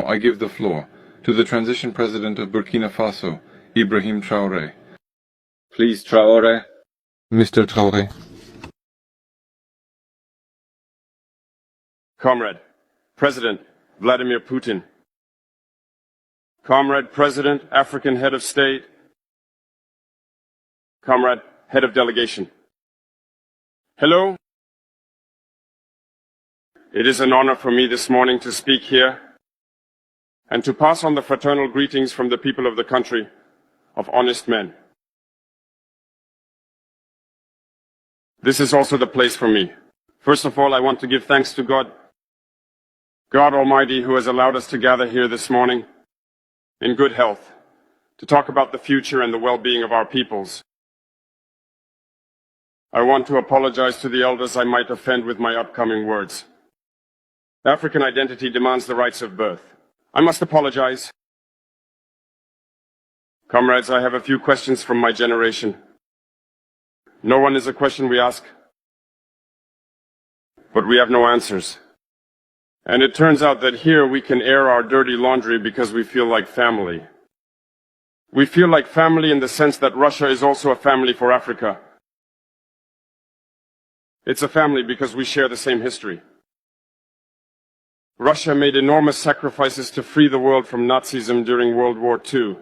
I give the floor to the transition president of Burkina Faso, Ibrahim Traoré. Please, Traoré. Mr. Traoré. Comrade, President Vladimir Putin. Comrade, President, African Head of State. Comrade, Head of Delegation. Hello. It is an honor for me this morning to speak here and to pass on the fraternal greetings from the people of the country of honest men. This is also the place for me. First of all, I want to give thanks to God Almighty, who has allowed us to gather here this morning in good health to talk about the future and the well-being of our peoples. I want to apologize to the elders I might offend with my upcoming words. African identity demands the rights of birth. I must apologize. Comrades, I have a few questions from my generation. No one is a question we ask, but we have no answers. And it turns out that here we can air our dirty laundry because we feel like family. We feel like family in the sense that Russia is also a family for Africa. It's a family because we share the same history. Russia made enormous sacrifices to free the world from Nazism during World War II.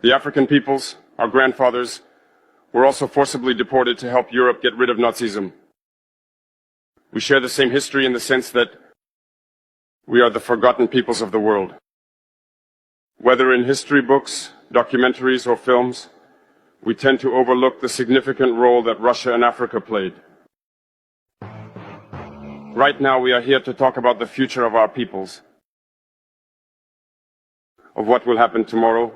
The African peoples, our grandfathers, were also forcibly deported to help Europe get rid of Nazism. We share the same history in the sense that we are the forgotten peoples of the world. Whether in history books, documentaries, or films, we tend to overlook the significant role that Russia and Africa played. Right now, we are here to talk about the future of our peoples, of what will happen tomorrow,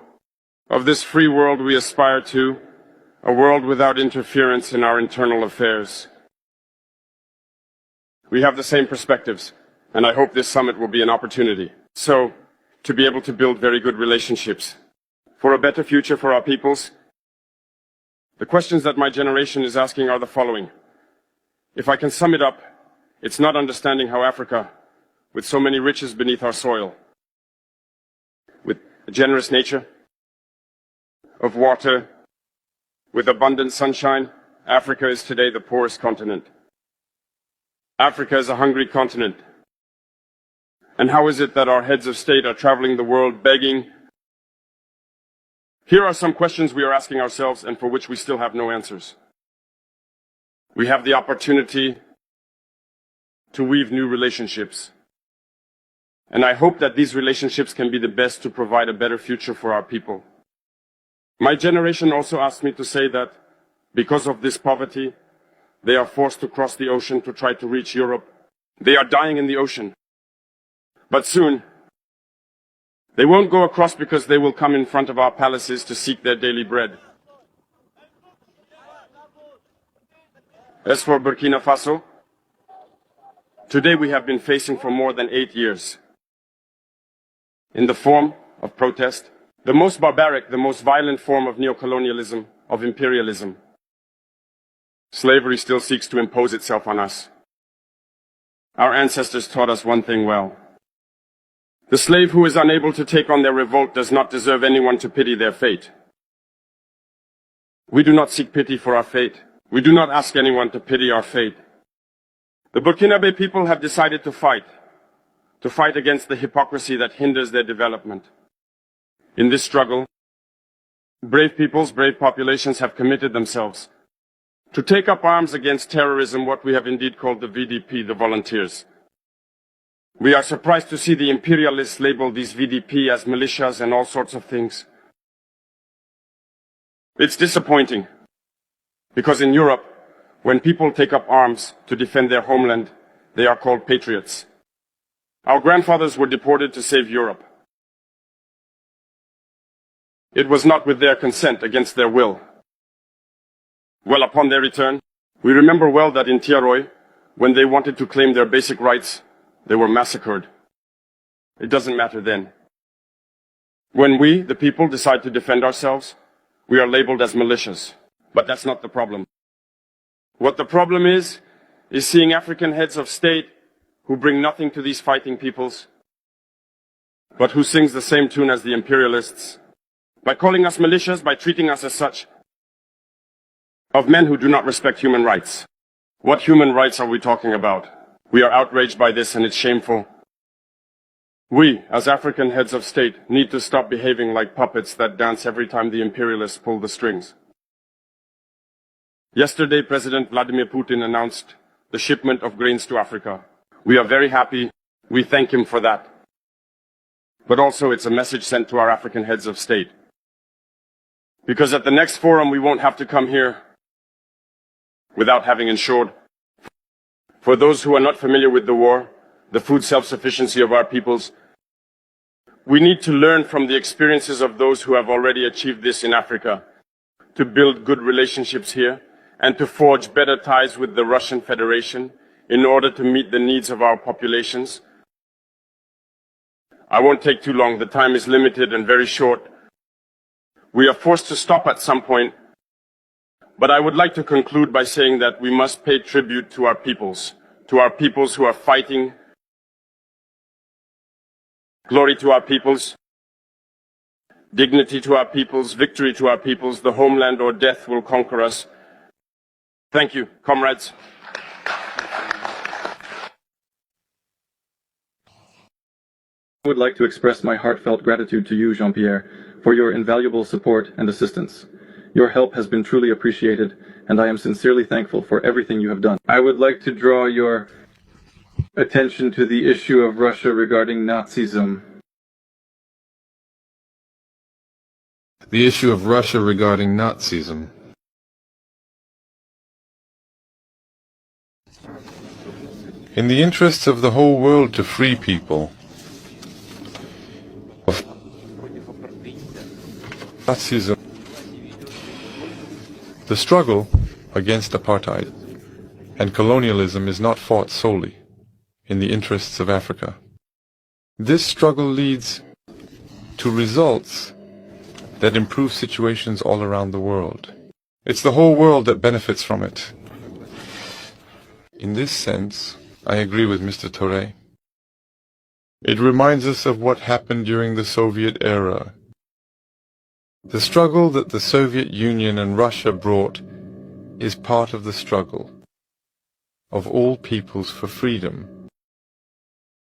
of this free world we aspire to, a world without interference in our internal affairs. We have the same perspectives, and I hope this summit will be an opportunity. So, to be able to build very good relationships for a better future for our peoples. The questions that my generation is asking are the following. If I can sum it up, it's not understanding how Africa, with so many riches beneath our soil, with a generous nature, of water, with abundant sunshine, Africa is today the poorest continent. Africa is a hungry continent. And how is it that our heads of state are traveling the world begging? Here are some questions we are asking ourselves and for which we still have no answers. We have the opportunity to weave new relationships. And I hope that these relationships can be the best to provide a better future for our people. My generation also asked me to say that because of this poverty, they are forced to cross the ocean to try to reach Europe. They are dying in the ocean. But soon, they won't go across because they will come in front of our palaces to seek their daily bread. As for Burkina Faso, today we have been facing for more than 8 years, in the form of protest, the most barbaric, the most violent form of neocolonialism, of imperialism. Slavery still seeks to impose itself on us. Our ancestors taught us one thing well. The slave who is unable to take on their revolt does not deserve anyone to pity their fate. We do not seek pity for our fate. We do not ask anyone to pity our fate. The Burkinabe people have decided to fight against the hypocrisy that hinders their development. In this struggle, brave peoples, brave populations have committed themselves to take up arms against terrorism, what we have indeed called the VDP, the volunteers. We are surprised to see the imperialists label these VDP as militias and all sorts of things. It's disappointing, because in Europe, when people take up arms to defend their homeland, they are called patriots. Our grandfathers were deported to save Europe. It was not with their consent, against their will. Well, upon their return, we remember well that in Tiaroy, when they wanted to claim their basic rights, they were massacred. It doesn't matter then. When we, the people, decide to defend ourselves, we are labeled as militias. But that's not the problem. What the problem is seeing African heads of state who bring nothing to these fighting peoples, but who sings the same tune as the imperialists, by calling us militias, by treating us as such, of men who do not respect human rights. What human rights are we talking about? We are outraged by this and it's shameful. We, as African heads of state, need to stop behaving like puppets that dance every time the imperialists pull the strings. Yesterday, President Vladimir Putin announced the shipment of grains to Africa. We are very happy. We thank him for that. But also it's a message sent to our African heads of state. Because at the next forum we won't have to come here without having ensured, for those who are not familiar with the war, the food self-sufficiency of our peoples, we need to learn from the experiences of those who have already achieved this in Africa, to build good relationships here, and to forge better ties with the Russian Federation in order to meet the needs of our populations. I won't take too long, the time is limited and very short. We are forced to stop at some point, but I would like to conclude by saying that we must pay tribute to our peoples who are fighting. Glory to our peoples, dignity to our peoples, victory to our peoples, the homeland or death will conquer us. Thank you, comrades. I would like to express my heartfelt gratitude to you, Jean-Pierre, for your invaluable support and assistance. Your help has been truly appreciated, and I am sincerely thankful for everything you have done. I would like to draw your attention to the issue of Russia regarding Nazism. The issue of Russia regarding Nazism. In the interests of the whole world to free people, of Nazism, the struggle against apartheid and colonialism is not fought solely in the interests of Africa. This struggle leads to results that improve situations all around the world. It's the whole world that benefits from it. In this sense, I agree with Mr. Touré. It reminds us of what happened during the Soviet era. The struggle that the Soviet Union and Russia brought is part of the struggle of all peoples for freedom.